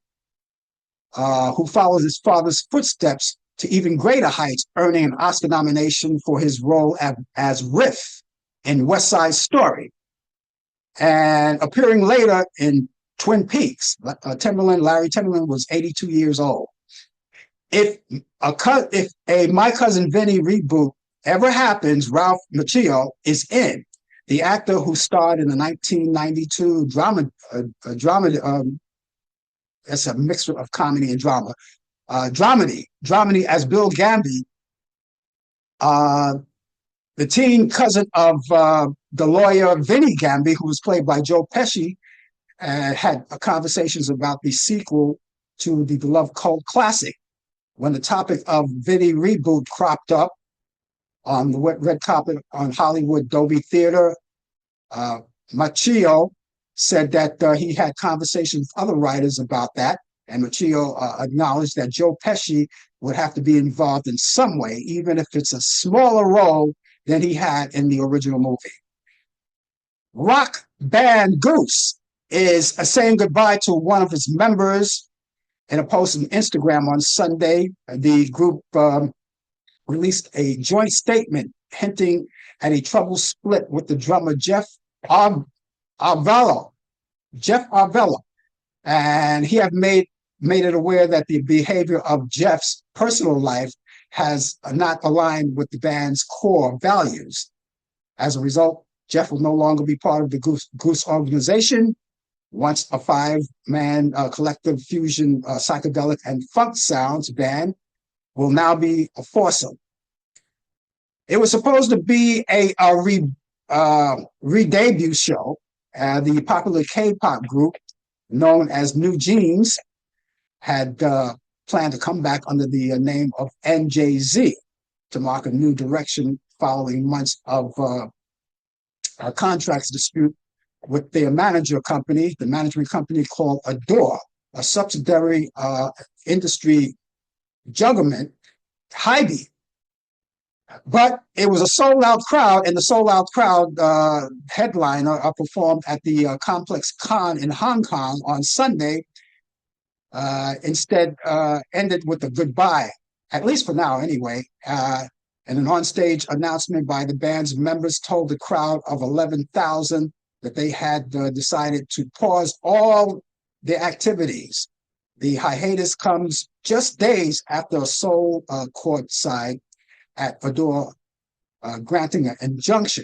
[SPEAKER 3] who followed his father's footsteps to even greater heights, earning an Oscar nomination for his role as Riff in West Side Story. and appearing later in Twin Peaks. Larry Timmerman was 82 years old. If a My Cousin Vinny reboot ever happens, Ralph Macchio is in. The actor who starred in the 1992 it's a mixture of comedy and drama, dramedy as Bill Gamby, the teen cousin of the lawyer Vinny Gamby, who was played by Joe Pesci, had conversations about the sequel to the beloved cult classic. When the topic of Vinny reboot cropped up on the red carpet on Hollywood Dolby Theater, Macchio said that he had conversations with other writers about that, and Macchio acknowledged that Joe Pesci would have to be involved in some way, even if it's a smaller role than he had in the original movie. Rock band Goose is saying goodbye to one of its members. In a post on Instagram on Sunday, the group released a joint statement hinting at a troubled split with the drummer Jeff Arvelo. And he had made it aware that the behavior of Jeff's personal life has not aligned with the band's core values. As a result, Jeff will no longer be part of the Goose organization. Once a 5-man collective fusion psychedelic and funk sounds band will now be a foursome. It was supposed to be a re-debut show. The popular K-pop group known as New Jeans had planned to come back under the name of NJZ to mark a new direction following months of a contracts dispute with their management company called Adore, a subsidiary industry juggernaut, Hybe. But it was a sold-out crowd, and the sold-out crowd headliner performed at the Complex Con in Hong Kong on Sunday. Instead, ended with a goodbye, at least for now anyway. And an onstage announcement by the band's members told the crowd of 11,000 that they had decided to pause all their activities. The hiatus comes just days after a Seoul court side at Adore granting an injunction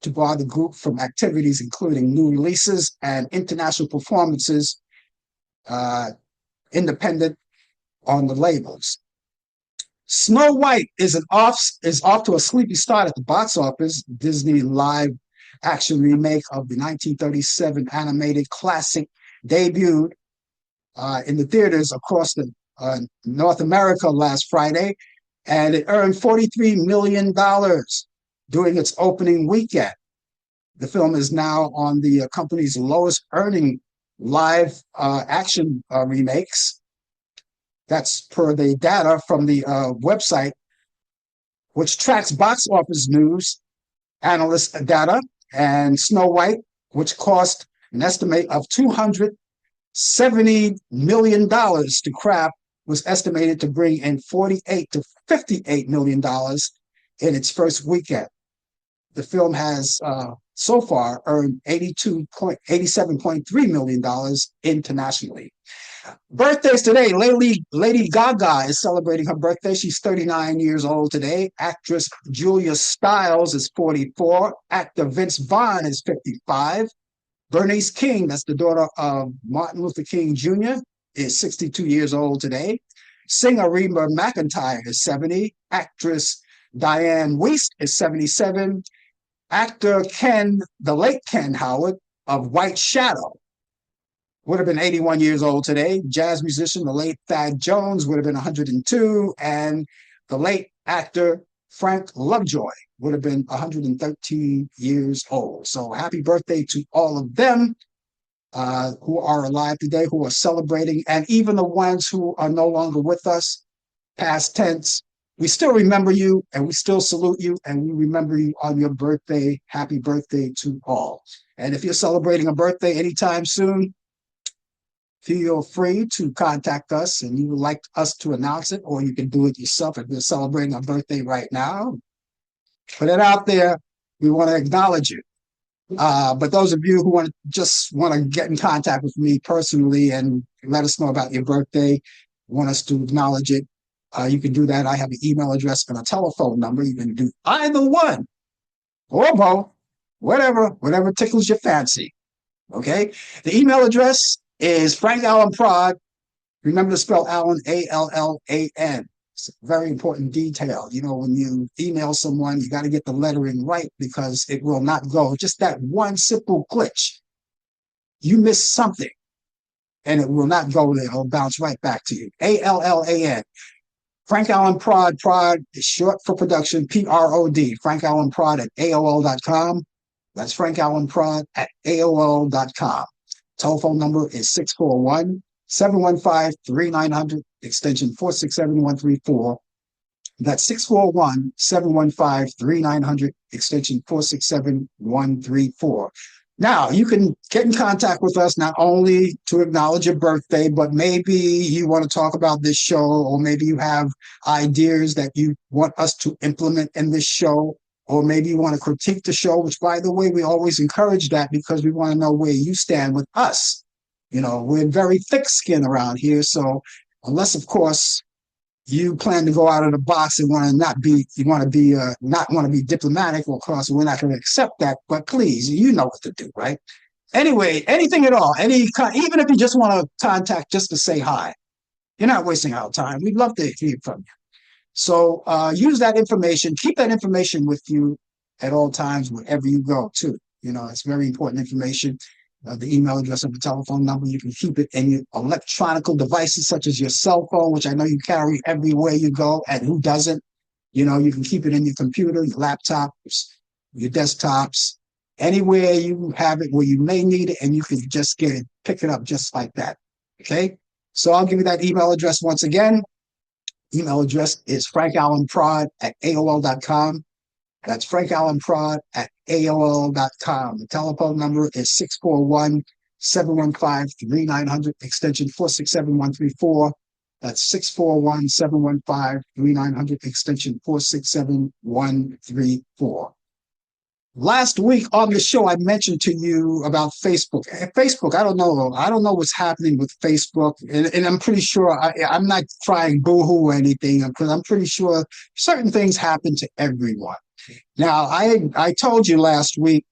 [SPEAKER 3] to bar the group from activities including new releases and international performances independent on the labels. Snow White is off to a sleepy start at the box office. Disney live action remake of the 1937 animated classic debuted in the theaters across the North America last Friday, and it earned $43 million during its opening weekend. The film is now on the company's lowest earning live action remakes. That's per the data from the website, which tracks box office news, analyst data, and Snow White, which cost an estimate of $270 million to craft, was estimated to bring in $48 to $58 million in its first weekend. The film has so far earned $87.3 million internationally. Birthdays today. Lady Gaga is celebrating her birthday. She's 39 years old today. Actress Julia Stiles is 44. Actor Vince Vaughn is 55. Bernice King, that's the daughter of Martin Luther King Jr., is 62 years old today. Singer Reba McEntire is 70. Actress Diane Wiest is 77. Actor the late Ken Howard of White Shadow, would have been 81 years old today. Jazz musician, the late Thad Jones, would have been 102. And the late actor Frank Lovejoy would have been 113 years old. So happy birthday to all of them who are alive today, who are celebrating, and even the ones who are no longer with us, past tense. We still remember you, and we still salute you, and we remember you on your birthday. Happy birthday to all. And if you're celebrating a birthday anytime soon, feel free to contact us and you would like us to announce it, or you can do it yourself if you're celebrating a birthday right now. Put it out there. We want to acknowledge you. But those of you who want to get in contact with me personally and let us know about your birthday, want us to acknowledge it, you can do that. I have an email address and a telephone number. You can do either one or both, whatever tickles your fancy. Okay. The email address is Frank Allan Prod. Remember to spell Allan, Allan. It's a very important detail. You know, when you email someone, you got to get the lettering right because it will not go. Just that one simple glitch. You miss something and it will not go there. It'll bounce right back to you. Allan. Frank Allan Prod. Prod is short for production. PROD. Frank Allan Prod at AOL.com. That's Frank Allan Prod at AOL.com. Telephone number is 641-715-3900, extension 467134. That's 641-715-3900, extension 467134. Now, you can get in contact with us not only to acknowledge your birthday, but maybe you want to talk about this show, or maybe you have ideas that you want us to implement in this show, or maybe you want to critique the show, which, by the way, we always encourage that because we want to know where you stand with us. You know, we're very thick-skinned around here, so unless, of course, you plan to go out of the box and not want to be diplomatic, of course, we're not going to accept that. But please, you know what to do, right? Anyway, anything at all, even if you just want to contact just to say hi, you're not wasting our time. We'd love to hear from you. So use that information. Keep that information with you at all times, wherever you go, too. You know, it's very important information. The email address and the telephone number, you can keep it in your electronic devices, such as your cell phone, which I know you carry everywhere you go, and who doesn't? You know, you can keep it in your computer, your laptops, your desktops, anywhere you have it where you may need it, and you can just pick it up just like that. Okay? So I'll give you that email address once again. Email address is frankallanprod at AOL.com. That's frankallanprod at AOL.com. The telephone number is 641-715-3900, extension 467134. That's 641-715-3900, extension 467-134. Last week on the show, I mentioned to you about Facebook. Facebook, I don't know what's happening with Facebook, and I'm pretty sure I'm not crying boohoo or anything, because I'm pretty sure certain things happen to everyone. Now, I told you last week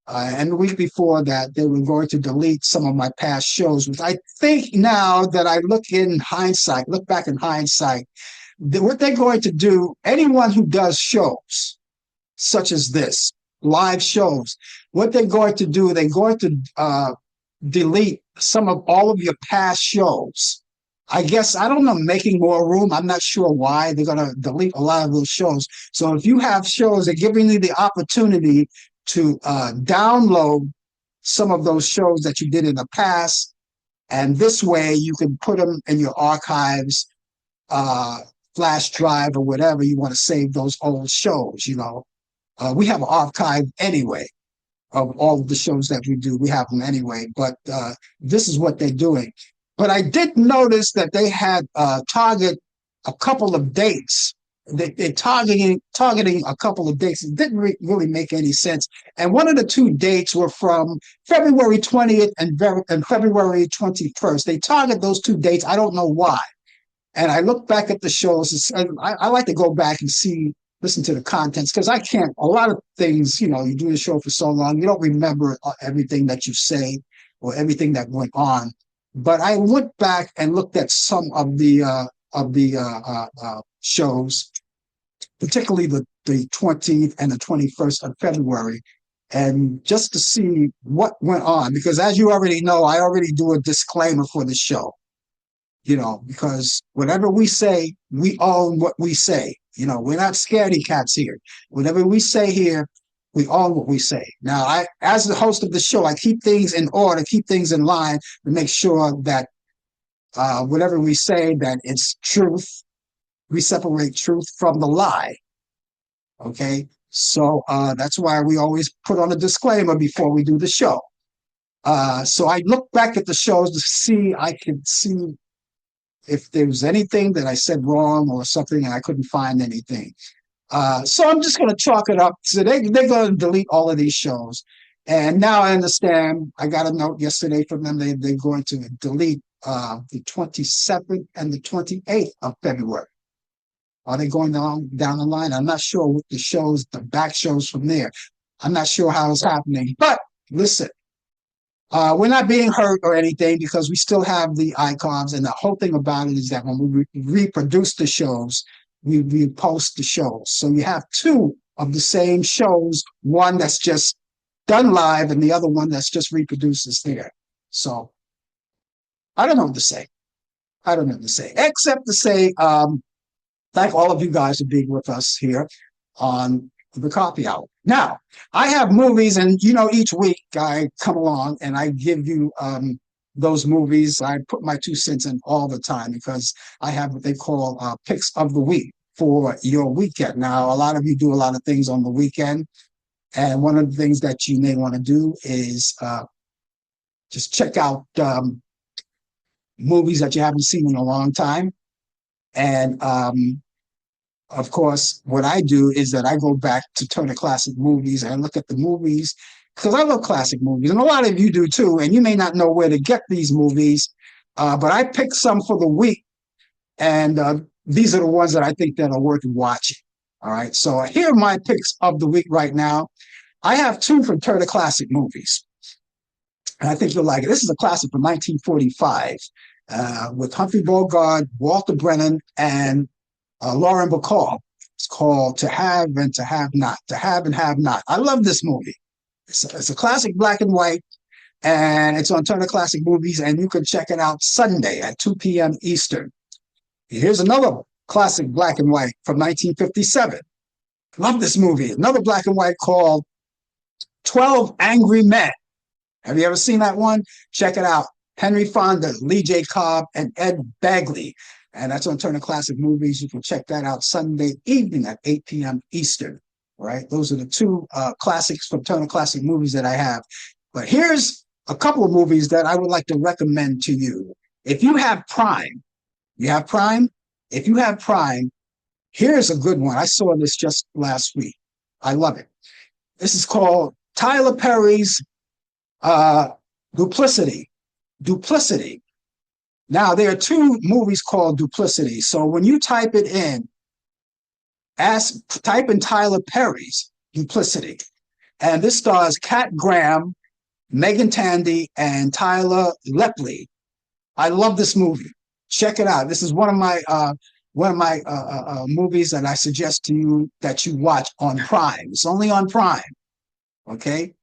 [SPEAKER 3] and the week before that they were going to delete some of my past shows, which I think now that I look back in hindsight, what they're going to do, anyone who does shows such as this, live shows, what they're going to do, they're going to delete all of your past shows. I guess, I don't know, making more room. I'm not sure why they're going to delete a lot of those shows. So if you have shows, they're giving you the opportunity to download some of those shows that you did in the past. And this way you can put them in your archives, flash drive or whatever you want to save those old shows, you know. We have an archive anyway of all of the shows that we do. We have them anyway, but this is what they're doing. But I did notice that they had target a couple of dates. They're targeting a couple of dates. It didn't really make any sense. And one of the two dates were from February 20th and February 21st. They target those two dates. I don't know why. And I look back at the shows. I like to go back and listen to the contents, because a lot of things, you know, you do the show for so long, you don't remember everything that you say or everything that went on. But I went back and looked at some of the shows, particularly the 20th and the 21st of February, and just to see what went on. Because as you already know, I already do a disclaimer for the show, you know, because whatever we say, we own what we say. You know, we're not scaredy cats here. Whatever we say here, we own what we say. Now, as the host of the show, I keep things in order, keep things in line to make sure that whatever we say, that it's truth. We separate truth from the lie. Okay? So that's why we always put on a disclaimer before we do the show. So I look back at the shows to see if there was anything that I said wrong or something, and I couldn't find anything. So I'm just going to chalk it up. So they're going to delete all of these shows. And now I understand. I got a note yesterday from them. They're going to delete the 27th and the 28th of February. Are they going down the line? I'm not sure what the shows, the back shows from there. I'm not sure how it's happening. But listen, we're not being hurt or anything because we still have the icons. And the whole thing about it is that when we reproduce the shows, we post the shows. So you have two of the same shows, one that's just done live and the other one that's just reproduces there. So I don't know what to say. I don't know what to say, except to say, thank all of you guys for being with us here on the Coffee Hour. Now, I have movies, and each week I come along and I give you those movies. I put my 2 cents in all the time because I have what they call picks of the week for your weekend. Now, a lot of you do a lot of things on the weekend, and one of the things that you may want to do is just check out movies that you haven't seen in a long time. And of course, what I do is that I go back to Turner Classic Movies and look at the movies because I love classic movies, and a lot of you do too. And you may not know where to get these movies, but I pick some for the week, and these are the ones that I think that are worth watching. All right, so here are my picks of the week right now. I have two from Turner Classic Movies, and I think you'll like it. This is a classic from 1945 with Humphrey Bogart, Walter Brennan, and Lauren Bacall. It's called To Have and To Have Not. To Have and Have Not. I love this movie. It's a classic black and white, and it's on Turner Classic Movies, and you can check it out Sunday at 2 p.m. Eastern. Here's another classic black and white from 1957. Love this movie. Another black and white called 12 Angry Men. Have you ever seen that one? Check it out. Henry Fonda, Lee J. Cobb, and Ed Begley. And that's on Turner Classic Movies. You can check that out Sunday evening at 8 p.m. Eastern. All right. Those are the two classics from Turner Classic Movies that I have. But here's a couple of movies that I would like to recommend to you. If you have Prime, you have Prime? If you have Prime, here's a good one. I saw this just last week. I love it. This is called Tyler Perry's Duplicity. Duplicity. Now, there are two movies called Duplicity. So when you type it in, type in Tyler Perry's Duplicity. And this stars Kat Graham, Megan Tandy, and Tyler Lepley. I love this movie. Check it out. This is one of my movies that I suggest to you that you watch on Prime. It's only on Prime. Okay?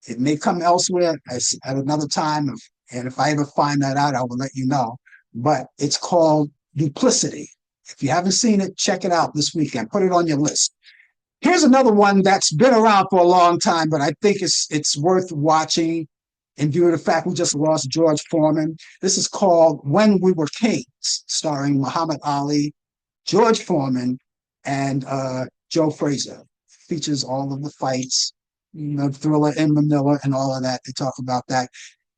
[SPEAKER 3] It may come elsewhere at another time. And if I ever find that out, I will let you know. But it's called Duplicity. If you haven't seen it, check it out this weekend. Put it on your list. Here's another one that's been around for a long time, but I think it's worth watching in view of the fact we just lost George Foreman. This is called When We Were Kings, starring Muhammad Ali, George Foreman, and Joe Frazier. Features all of the fights, Thriller in Manila and all of that. They talk about that.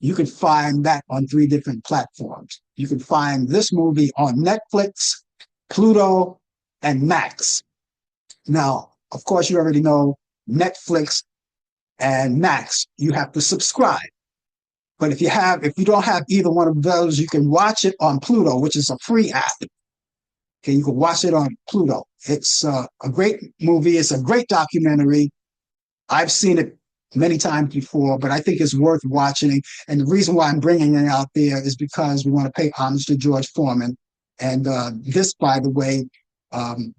[SPEAKER 3] You can find that on 3 different platforms. You can find this movie on Netflix, Pluto, and Max. Now, of course, you already know Netflix and Max, you have to subscribe. But if you don't have either one of those, you can watch it on Pluto, which is a free app. Okay, you can watch it on Pluto. It's a great movie. It's a great documentary. I've seen it many times before, but I think it's worth watching. And the reason why I'm bringing it out there is because we want to pay homage to George Foreman. And this, by the way, kind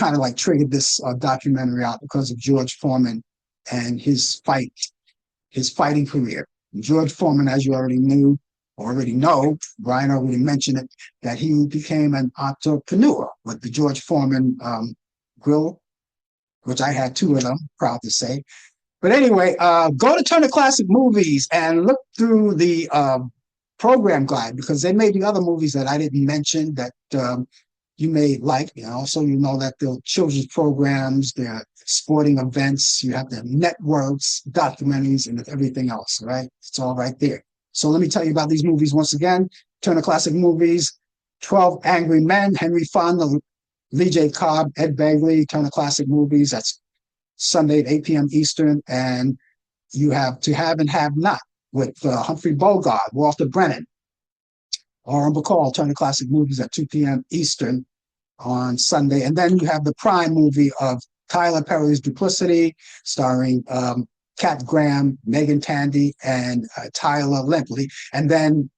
[SPEAKER 3] of like triggered this documentary out because of George Foreman and his fighting career. George Foreman, as you already know, Brian already mentioned it, that he became an entrepreneur with the George Foreman grill, which I had 2 of them, proud to say. But anyway, go to Turner Classic Movies and look through the program guide, because they made the other movies that I didn't mention that you may like. So you know that the children's programs, their sporting events, you have the networks, documentaries, and everything else, right? It's all right there. So let me tell you about these movies once again. Turner Classic Movies, 12 Angry Men, Henry Fonda, Lee J. Cobb, Ed Begley, Turner Classic Movies. That's Sunday at 8 p.m. Eastern. And you have To Have and Have Not with Humphrey Bogart, Walter Brennan, or Bacall, Turner Classic Movies at 2 p.m. Eastern on Sunday. And then you have the Prime movie of Tyler Perry's Duplicity, starring Kat Graham, Megan Tandy, and Tyler Lempley. And then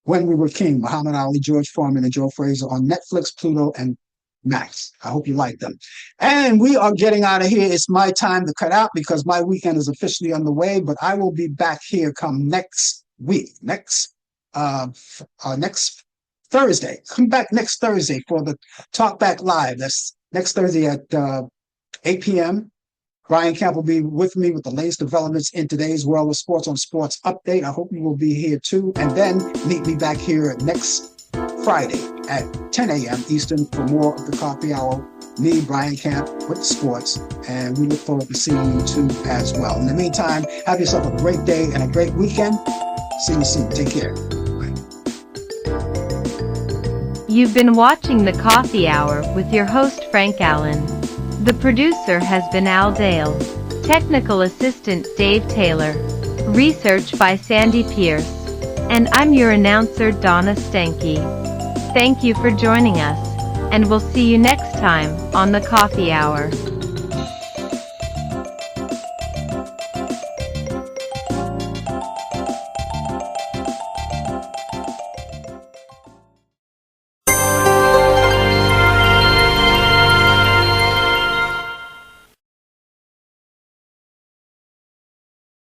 [SPEAKER 3] When We Were King, Muhammad Ali, George Foreman, and Joe Frazier on Netflix, Pluto, and Max. I hope you like them. And we are getting out of here. It's my time to cut out because my weekend is officially underway, but I will be back here come next week, next Thursday. Come back next Thursday for the Talk Back Live. That's next Thursday at 8 p.m. Brian Camp will be with me with the latest developments in today's world of sports on Sports Update. I hope you will be here too. And then meet me back here next Friday at 10 a.m. Eastern for more of the Coffee Hour. Me, Brian Camp, with sports. And we look forward to seeing you too as well. In the meantime, have yourself a great day and a great weekend. See you soon. Take care. Bye.
[SPEAKER 2] You've been watching the Coffee Hour with your host Frank Allan. The producer has been Al Dale. Technical assistant Dave Taylor. Research by Sandy Pierce. And I'm your announcer Donna Stenke. Thank you for joining us, and we'll see you next time on the Coffee Hour.